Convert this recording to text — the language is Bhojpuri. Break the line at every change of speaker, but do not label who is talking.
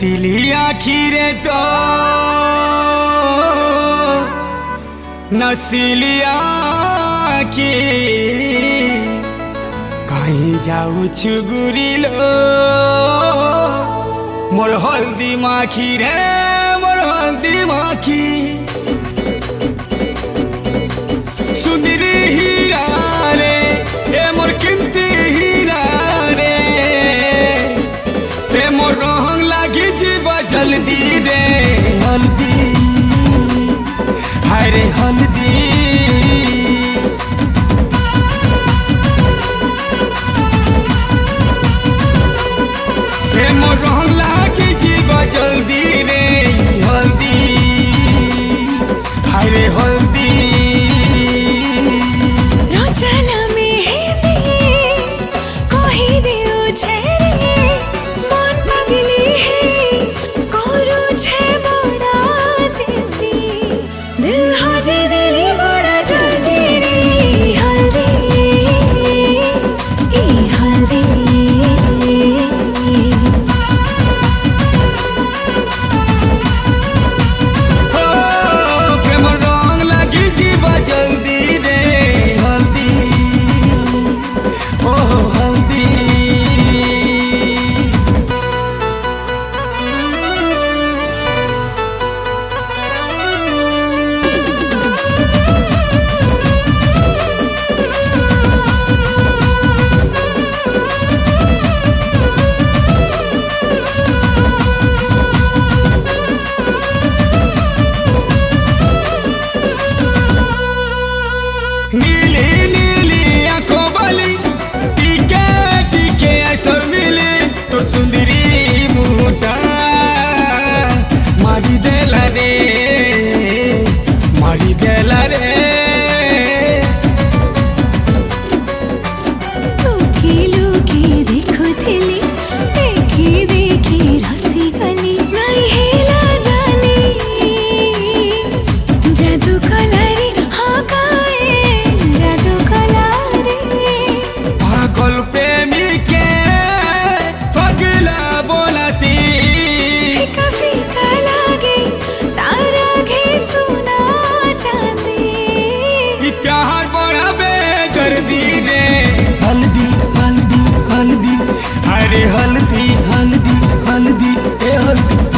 नसीली आखिरें तो नसीली आखी कहीं जाऊ छुगुरिलो मोर हल्दी माखी रे मोर हल्दी माखी सुंदरी हीरा रे ए मोर कीमती हीरा रे ए मोर रंग लागी जीवा जल्दी रे हल्दी हाय रे हल्दी जल्दी रे हल्दी हाय रे हल्दी
रोजाना मेहंदी कोही दियो छे रे मन पगली है करू छे बड़ा जल्दी दिल हाजे दिली बड़ा जल्दी रे हल्दी ई हल्दी
नीली नीली आंखों वाली टीके टीके ऐसा मिले तो सुंदरी मुटा मारी देला रे
लुकी लुकी देखुथिली देखी देखी रसी गली नहीं हेला जानी जादू कलारी हाँ गाए जादू कलारी
पागल प्रेमी के पगला बोलती
फीका फीका लागे तारा घे सुना चांदी
प्यार बड़ा बेदर्दी रे हल्दी हल्दी हल्दी अरे हल्दी हल्दी हल्दी ए हल्दी